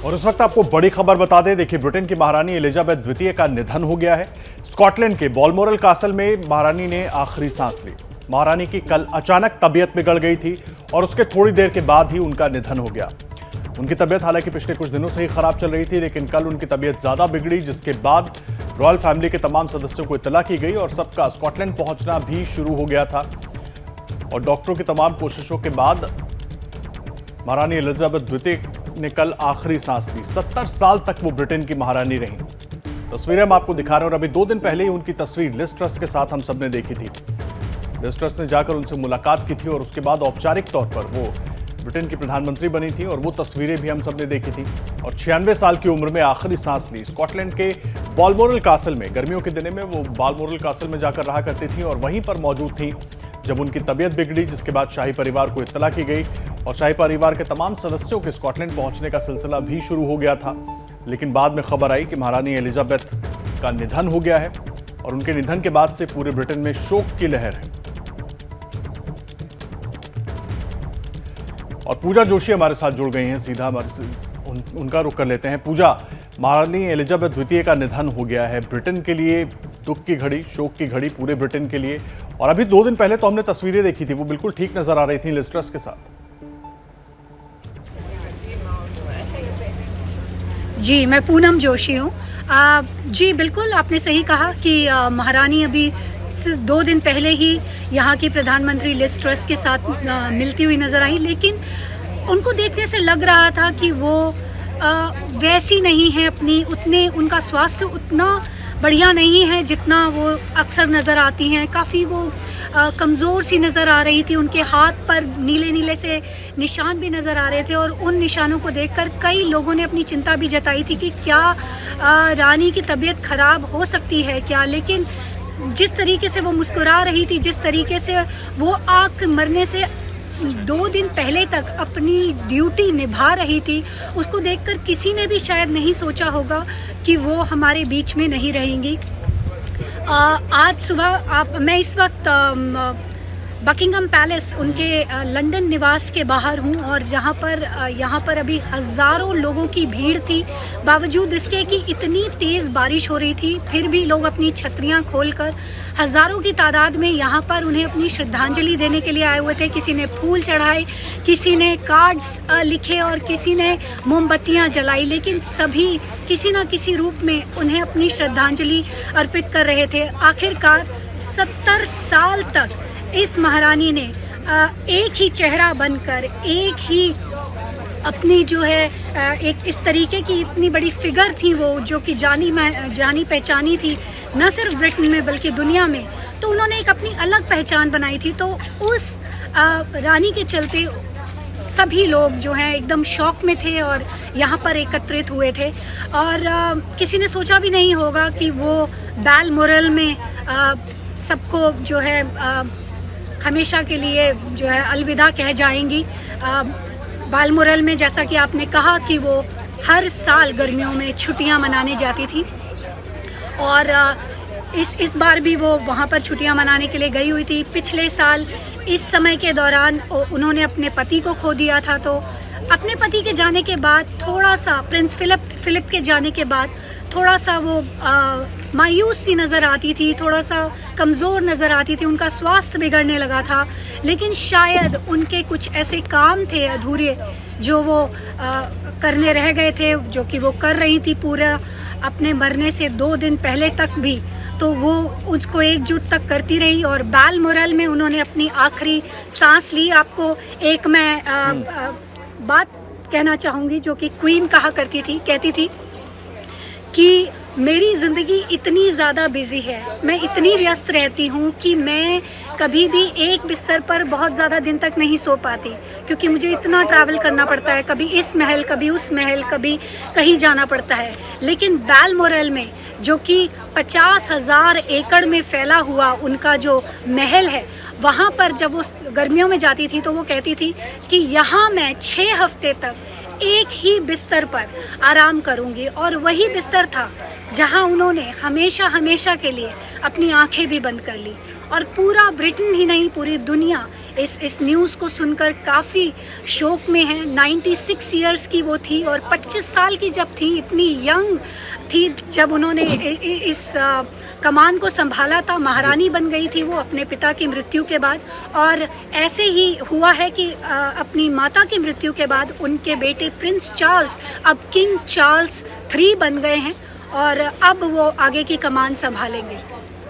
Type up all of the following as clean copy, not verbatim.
और इस वक्त आपको बड़ी खबर बता दें, देखिए ब्रिटेन की महारानी एलिजाबेथ द्वितीय का निधन हो गया है। स्कॉटलैंड के बालमोरल कासल में महारानी ने आखिरी सांस ली। महारानी की कल अचानक तबीयत बिगड़ गई थी और उसके थोड़ी देर के बाद ही उनका निधन हो गया। उनकी तबीयत हालांकि पिछले कुछ दिनों से ही खराब चल रही थी, लेकिन कल उनकी तबीयत ज्यादा बिगड़ी, जिसके बाद रॉयल फैमिली के तमाम सदस्यों को इत्तला की गई और सबका स्कॉटलैंड पहुंचना भी शुरू हो गया था। और डॉक्टरों की तमाम कोशिशों के बाद महारानी एलिजाबेथ द्वितीय ने कल आखिरी सांस ली। 70 साल तक वो ब्रिटेन की महारानी रही। तस्वीरें हम आपको दिखा रहे हैं और अभी 2 दिन पहले ही उनकी तस्वीर लिज ट्रस के साथ हम सबने देखी थी। लिज ट्रस ने जाकर उनसे मुलाकात की थी और उसके बाद औपचारिक तौर पर वो ब्रिटेन की प्रधानमंत्री बनी थी और वो तस्वीरें भी हम सबने देखी थी। और 96 साल की उम्र में आखिरी सांस ली। स्कॉटलैंड के बालमोरल कासल में गर्मियों के दिनों में वो बालमोरल कासल में जाकर रहा करती थी और वहीं पर मौजूद थी जब उनकी तबीयत बिगड़ी, जिसके बाद शाही परिवार को इत्तला की गई और शाही परिवार के तमाम सदस्यों के स्कॉटलैंड पहुंचने का सिलसिला भी शुरू हो गया था। लेकिन बाद में खबर आई कि महारानी एलिजाबेथ का निधन हो गया है और उनके निधन के बाद से पूरे ब्रिटेन में शोक की लहर है। और पूजा जोशी हमारे साथ जुड़ गई हैं, सीधा हमारे से उनका रुख कर लेते हैं। पूजा, महारानी एलिजाबेथ द्वितीय का निधन हो गया है, ब्रिटेन के लिए दुख की घड़ी, शोक की घड़ी पूरे ब्रिटेन के लिए। और अभी 2 दिन पहले तो हमने तस्वीरें देखी थी, वो बिल्कुल ठीक नजर आ रही थी लिज ट्रस के साथ। जी, मैं पूनम जोशी हूँ। जी बिल्कुल, आपने सही कहा कि महारानी अभी 2 दिन पहले ही यहाँ की प्रधानमंत्री लिज ट्रस के साथ मिलती हुई नजर आई, लेकिन उनको देखने से लग रहा था कि वो वैसी नहीं है, उनका स्वास्थ्य उतना बढ़िया नहीं है जितना वो अक्सर नज़र आती हैं। काफ़ी वो कमज़ोर सी नज़र आ रही थी। उनके हाथ पर नीले नीले से निशान भी नज़र आ रहे थे और उन निशानों को देखकर कई लोगों ने अपनी चिंता भी जताई थी कि क्या रानी की तबीयत ख़राब हो सकती है क्या। लेकिन जिस तरीके से वो मुस्कुरा रही थी, जिस तरीके से वो आग मरने से 2 दिन पहले तक अपनी ड्यूटी निभा रही थी, उसको देखकर किसी ने भी शायद नहीं सोचा होगा कि वो हमारे बीच में नहीं रहेंगी। आज सुबह मैं इस वक्त बकिंगम पैलेस उनके लंदन निवास के बाहर हूँ और यहाँ पर अभी हज़ारों लोगों की भीड़ थी। बावजूद इसके कि इतनी तेज़ बारिश हो रही थी, फिर भी लोग अपनी छतरियाँ खोलकर हज़ारों की तादाद में यहाँ पर उन्हें अपनी श्रद्धांजलि देने के लिए आए हुए थे। किसी ने फूल चढ़ाए, किसी ने कार्ड्स लिखे और किसी ने मोमबत्तियाँ जलाई, लेकिन सभी किसी न किसी रूप में उन्हें अपनी श्रद्धांजलि अर्पित कर रहे थे। आखिरकार 70 साल तक इस महारानी ने एक ही चेहरा बनकर, एक ही अपनी जो है एक इस तरीके की इतनी बड़ी फिगर थी वो, जो कि जानी पहचानी थी न सिर्फ ब्रिटेन में बल्कि दुनिया में। तो उन्होंने एक अपनी अलग पहचान बनाई थी। तो उस रानी के चलते सभी लोग जो हैं एकदम शौक में थे और यहाँ पर एकत्रित हुए थे। और किसी ने सोचा भी नहीं होगा कि वो बालमोरल में सबको जो है हमेशा के लिए जो है अलविदा कह जाएंगी। बालमोरल में जैसा कि आपने कहा कि वो हर साल गर्मियों में छुट्टियां मनाने जाती थी और इस बार भी वो वहाँ पर छुट्टियां मनाने के लिए गई हुई थी। पिछले साल इस समय के दौरान उन्होंने अपने पति को खो दिया था, तो अपने पति के जाने के बाद थोड़ा सा, प्रिंस फिलिप के जाने के बाद थोड़ा सा वो मायूस सी नज़र आती थी, थोड़ा सा कमज़ोर नज़र आती थी, उनका स्वास्थ्य बिगड़ने लगा था। लेकिन शायद उनके कुछ ऐसे काम थे अधूरे जो वो करने रह गए थे, जो कि वो कर रही थी पूरा अपने मरने से 2 दिन पहले तक भी। तो वो उसको एकजुट तक करती रही और बालमोरल में उन्होंने अपनी आखिरी सांस ली। आपको एक मैं बात कहना चाहूँगी जो कि क्वीन कहती थी कि मेरी ज़िंदगी इतनी ज़्यादा बिज़ी है, मैं इतनी व्यस्त रहती हूँ कि मैं कभी भी एक बिस्तर पर बहुत ज़्यादा दिन तक नहीं सो पाती, क्योंकि मुझे इतना ट्रैवल करना पड़ता है, कभी इस महल, कभी उस महल, कभी कहीं जाना पड़ता है। लेकिन बालमोरल में, जो कि 50,000 एकड़ में फैला हुआ उनका जो महल है, वहाँ पर जब वो गर्मियों में जाती थी तो वो कहती थी कि यहाँ मैं 6 हफ्ते तक एक ही बिस्तर पर आराम करूंगी। और वही बिस्तर था जहां उन्होंने हमेशा के लिए अपनी आंखें भी बंद कर ली। और पूरा ब्रिटेन ही नहीं, पूरी दुनिया इस न्यूज़ को सुनकर काफ़ी शोक में हैं। 96 इयर्स की वो थी और 25 साल की जब थी, इतनी यंग थी जब उन्होंने इस कमान को संभाला था। महारानी बन गई थी वो अपने पिता की मृत्यु के बाद, और ऐसे ही हुआ है कि अपनी माता की मृत्यु के बाद उनके बेटे प्रिंस चार्ल्स अब किंग चार्ल्स 3 बन गए हैं और अब वो आगे की कमान संभालेंगे।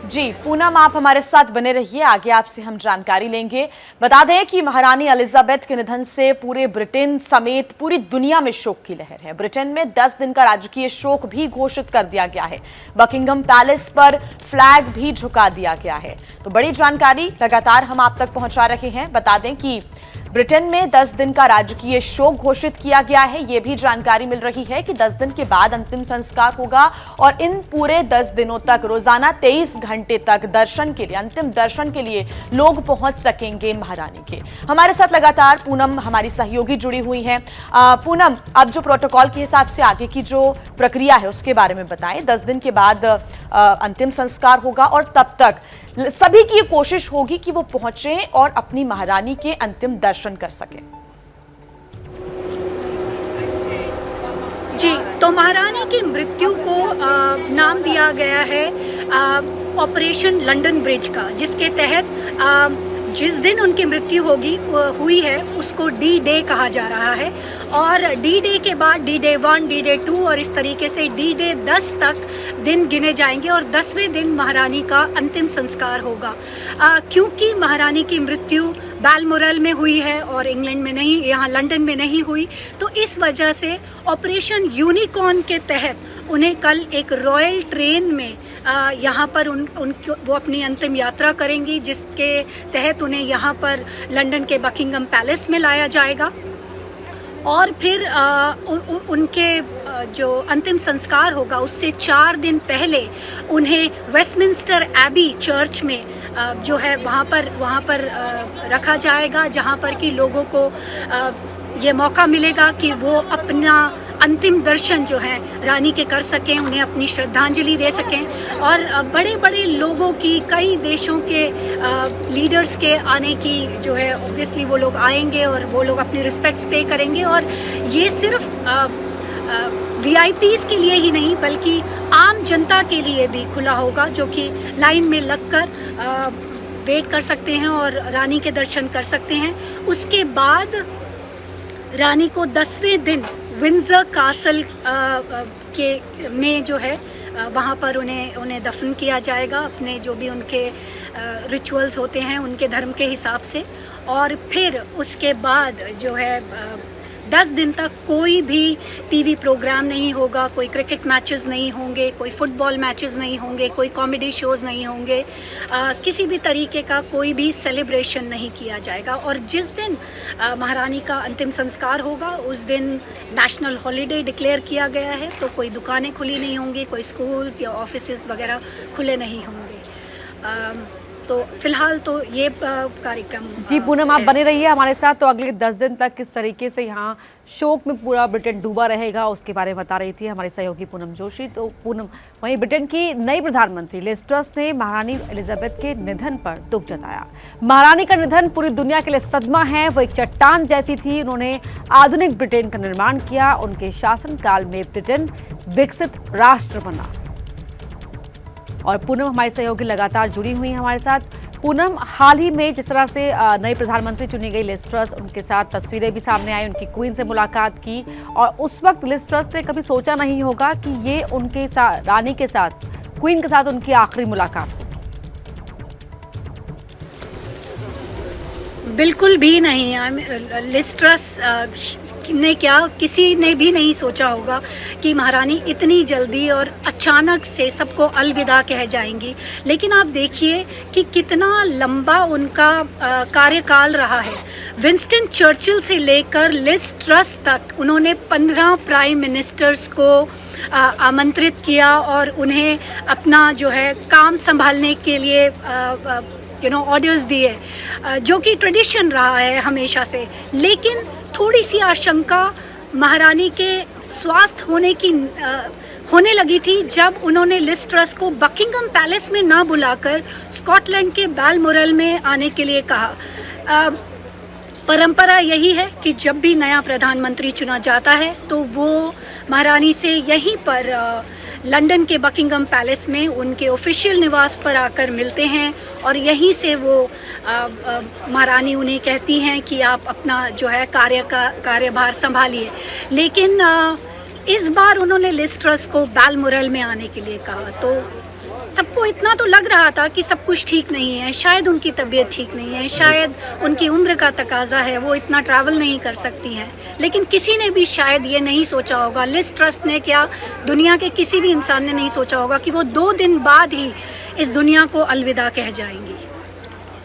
जी पूनम, आप हमारे साथ बने रहिए, आगे आपसे हम जानकारी लेंगे। बता दें कि महारानी एलिजाबेथ के निधन से पूरे ब्रिटेन समेत पूरी दुनिया में शोक की लहर है। ब्रिटेन में 10 दिन का राजकीय शोक भी घोषित कर दिया गया है। बकिंघम पैलेस पर फ्लैग भी झुका दिया गया है। तो बड़ी जानकारी लगातार हम आप तक पहुंचा रहे हैं। बता दें कि ब्रिटेन में 10 दिन का राजकीय शोक घोषित किया गया है। यह भी जानकारी मिल रही है कि 10 दिन के बाद अंतिम संस्कार होगा और इन पूरे 10 दिनों तक रोजाना 23 घंटे तक दर्शन के लिए, अंतिम दर्शन के लिए लोग पहुंच सकेंगे महारानी के। हमारे साथ लगातार पूनम हमारी सहयोगी जुड़ी हुई हैं। पूनम, अब जो प्रोटोकॉल के हिसाब से आगे की जो प्रक्रिया है उसके बारे में बताएं। 10 दिन के बाद अंतिम संस्कार होगा और तब तक सभी की कोशिश होगी कि वो पहुंचे और अपनी महारानी के अंतिम दर्शन कर सके। जी, तो महारानी की मृत्यु को नाम दिया गया है ऑपरेशन लंदन ब्रिज का, जिसके तहत जिस दिन उनकी मृत्यु हुई है उसको डी डे कहा जा रहा है। और डी डे के बाद डी डे 1, डी डे 2 और इस तरीके से डी डे 10 तक दिन गिने जाएंगे और 10वें दिन महारानी का अंतिम संस्कार होगा। क्योंकि महारानी की मृत्यु बालमोरल में हुई है और इंग्लैंड में नहीं, यहाँ लंदन में नहीं हुई, तो इस वजह से ऑपरेशन यूनिकॉर्न के तहत उन्हें कल एक रॉयल ट्रेन में यहाँ पर वो अपनी अंतिम यात्रा करेंगी, जिसके तहत उन्हें यहाँ पर लंदन के बकिंघम पैलेस में लाया जाएगा और फिर उनके जो अंतिम संस्कार होगा उससे 4 दिन पहले उन्हें वेस्टमिंस्टर एबी चर्च में जो है वहाँ पर रखा जाएगा, जहाँ पर कि लोगों को ये मौका मिलेगा कि वो अपना अंतिम दर्शन जो है रानी के कर सकें, उन्हें अपनी श्रद्धांजलि दे सकें। और बड़े बड़े लोगों की, कई देशों के लीडर्स के आने की जो है ऑब्वियसली वो लोग आएंगे और वो लोग अपनी रिस्पेक्ट्स पे करेंगे। और ये सिर्फ VIPs के लिए ही नहीं बल्कि आम जनता के लिए भी खुला होगा, जो कि लाइन में लगकर वेट कर सकते हैं और रानी के दर्शन कर सकते हैं। उसके बाद रानी को 10वें दिन विंडसर कासल में जो है वहाँ पर उन्हें दफन किया जाएगा, अपने जो भी उनके रिचुअल्स होते हैं उनके धर्म के हिसाब से। और फिर उसके बाद जो है 10 दिन तक कोई भी टीवी प्रोग्राम नहीं होगा, कोई क्रिकेट मैचेस नहीं होंगे, कोई फुटबॉल मैचेस नहीं होंगे, कोई कॉमेडी शोज़ नहीं होंगे, किसी भी तरीके का कोई भी सेलिब्रेशन नहीं किया जाएगा। और जिस दिन महारानी का अंतिम संस्कार होगा उस दिन नेशनल हॉलीडे डिक्लेयर किया गया है, तो कोई दुकानें खुली नहीं होंगी, कोई स्कूल्स या ऑफिसेज वगैरह खुले नहीं होंगे। तो फिलहाल तो ये कार्यक्रम। जी पूनम, आप बने रहिए हमारे साथ। तो अगले 10 दिन तक किस तरीके से यहाँ शोक में पूरा ब्रिटेन डूबा रहेगा उसके बारे में बता रही थी हमारी सहयोगी पूनम जोशी। तो पूनम, वहीं ब्रिटेन की नई प्रधानमंत्री लिज ट्रस ने महारानी एलिजाबेथ के निधन पर दुख जताया। महारानी का निधन पूरी दुनिया के लिए सदमा है। वो एक चट्टान जैसी थी। उन्होंने आधुनिक ब्रिटेन का निर्माण किया। उनके शासनकाल में ब्रिटेन विकसित राष्ट्र बना। और पूनम हमारी सहयोगी लगातार जुड़ी हुई हैं हमारे साथ। पूनम, हाल ही में जिस तरह से नई प्रधानमंत्री चुनी गई लिज ट्रस, उनके साथ तस्वीरें भी सामने आई, उनकी क्वीन से मुलाकात की, और उस वक्त लिज ट्रस ने कभी सोचा नहीं होगा कि ये उनके साथ, रानी के साथ, क्वीन के साथ उनकी आखिरी मुलाकात होगी। बिल्कुल भी नहीं। लिज ट्रस ने क्या, किसी ने भी नहीं सोचा होगा कि महारानी इतनी जल्दी और अचानक से सबको अलविदा कह जाएंगी। लेकिन आप देखिए कि कितना लंबा उनका कार्यकाल रहा है। विंस्टन चर्चिल से लेकर लिज ट्रस तक उन्होंने 15 प्राइम मिनिस्टर्स को आमंत्रित किया और उन्हें अपना जो है काम संभालने के लिए ऑर्डर्स दिए, जो कि ट्रेडिशन रहा है हमेशा से। लेकिन थोड़ी सी आशंका महारानी के स्वास्थ्य होने लगी थी जब उन्होंने लिज ट्रस को बकिंघम पैलेस में ना बुलाकर स्कॉटलैंड के बालमोरल में आने के लिए कहा। परंपरा यही है कि जब भी नया प्रधानमंत्री चुना जाता है तो वो महारानी से यहीं पर लंदन के बकिंगम पैलेस में उनके ऑफिशियल निवास पर आकर मिलते हैं और यहीं से वो महारानी उन्हें कहती हैं कि आप अपना जो है कार्यभार संभालिए। लेकिन इस बार उन्होंने लिज ट्रस को बालमोरल में आने के लिए कहा, तो सबको इतना तो लग रहा था कि सब कुछ ठीक नहीं है, शायद उनकी तबीयत ठीक नहीं है, शायद उनकी उम्र का तकाजा है, वो इतना ट्रैवल नहीं कर सकती हैं। लेकिन किसी ने भी शायद ये नहीं सोचा होगा, लिज ट्रस ने क्या, दुनिया के किसी भी इंसान ने नहीं सोचा होगा कि वो 2 दिन बाद ही इस दुनिया को अलविदा कह जाएंगी।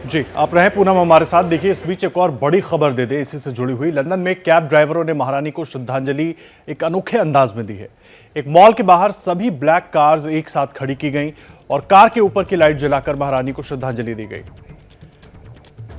जी, आप रहे पूनम हमारे साथ। देखिए, इस बीच एक और बड़ी खबर दे दे इसी से जुड़ी हुई। लंदन में कैब ड्राइवरों ने महारानी को श्रद्धांजलि एक अनोखे अंदाज में दी है। एक मॉल के बाहर सभी ब्लैक कार्स एक साथ खड़ी की गई और कार के ऊपर की लाइट जलाकर महारानी को श्रद्धांजलि दी गई।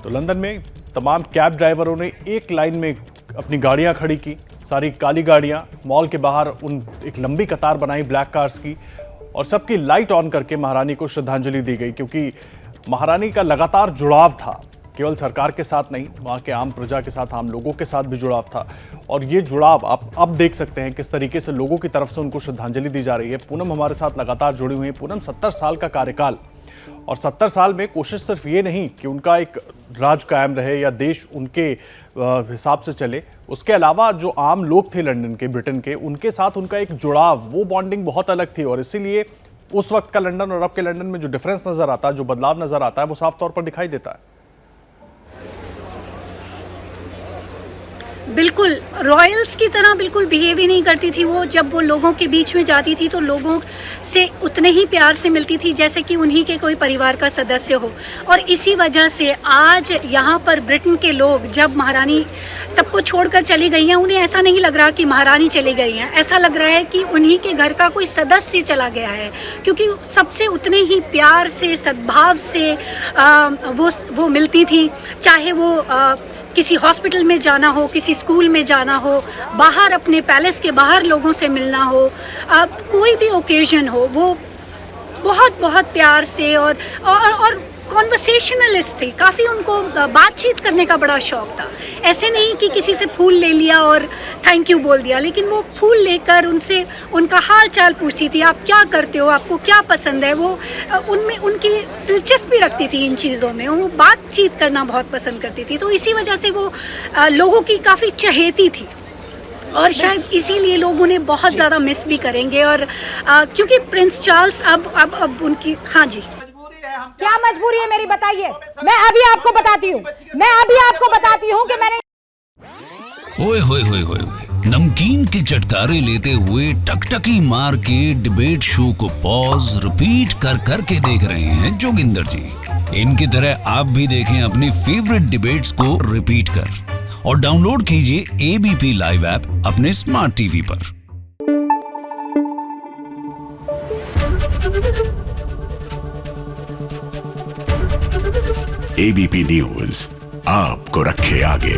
तो लंदन में तमाम कैब ड्राइवरों ने एक लाइन में अपनी गाड़ियां खड़ी की, सारी काली गाड़ियां। मॉल के बाहर एक लंबी कतार बनाई ब्लैक कार्स की और सबकी लाइट ऑन करके महारानी को श्रद्धांजलि दी गई, क्योंकि महारानी का लगातार जुड़ाव था, केवल सरकार के साथ नहीं, वहाँ के आम प्रजा के साथ, आम लोगों के साथ भी जुड़ाव था। और ये जुड़ाव आप अब देख सकते हैं किस तरीके से लोगों की तरफ से उनको श्रद्धांजलि दी जा रही है। पूनम हमारे साथ लगातार जुड़ी हुई है। पूनम, 70 साल का कार्यकाल, और 70 साल में कोशिश सिर्फ ये नहीं कि उनका एक राज कायम रहे या देश उनके हिसाब से चले, उसके अलावा जो आम लोग थे लंदन के, ब्रिटेन के, उनके साथ उनका एक जुड़ाव, वो बॉन्डिंग बहुत अलग थी। और इसीलिए उस वक्त का लंदन और अब के लंदन में जो डिफरेंस नजर आता है, जो बदलाव नजर आता है, वो साफ तौर पर दिखाई देता है। बिल्कुल रॉयल्स की तरह बिल्कुल बिहेव ही नहीं करती थी वो। जब वो लोगों के बीच में जाती थी तो लोगों से उतने ही प्यार से मिलती थी जैसे कि उन्हीं के कोई परिवार का सदस्य हो। और इसी वजह से आज यहाँ पर ब्रिटेन के लोग जब महारानी सबको छोड़कर चली गई हैं, उन्हें ऐसा नहीं लग रहा कि महारानी चली गई हैं, ऐसा लग रहा है कि उन्हीं के घर का कोई सदस्य चला गया है, क्योंकि सबसे उतने ही प्यार से, सद्भाव से वो मिलती थी। चाहे वो किसी हॉस्पिटल में जाना हो, किसी स्कूल में जाना हो, बाहर अपने पैलेस के बाहर लोगों से मिलना हो, कोई भी ओकेजन हो, वो बहुत बहुत प्यार से और कॉन्वर्सेशनलिस्ट थी। काफ़ी उनको बातचीत करने का बड़ा शौक था। ऐसे नहीं कि किसी से फूल ले लिया और थैंक यू बोल दिया, लेकिन वो फूल लेकर उनसे उनका हाल चाल पूछती थी, आप क्या करते हो, आपको क्या पसंद है। वो उनमें उनकी दिलचस्पी रखती थी इन चीज़ों में, वो बातचीत करना बहुत पसंद करती थी। तो इसी वजह से वो लोगों की काफ़ी चहेती थी और शायद इसीलिए लोग उन्हें बहुत ज़्यादा मिस भी करेंगे। और क्योंकि प्रिंस चार्ल्स अब उनकी, हाँ जी, क्या मजबूरी है मेरी, बताइए। मैं अभी आपको बताती हूँ कि मैंने ओए होए होए होए नमकीन के चटकारे लेते हुए टकटकी मार के डिबेट शो को पॉज रिपीट कर करके देख रहे हैं जोगिंदर जी। इनकी तरह आप भी देखें अपनी फेवरेट डिबेट्स को रिपीट कर और डाउनलोड कीजिए एबीपी लाइव ऐप अपने स्मार्ट टीवी पर। एबीपी न्यूज आपको रखे आगे।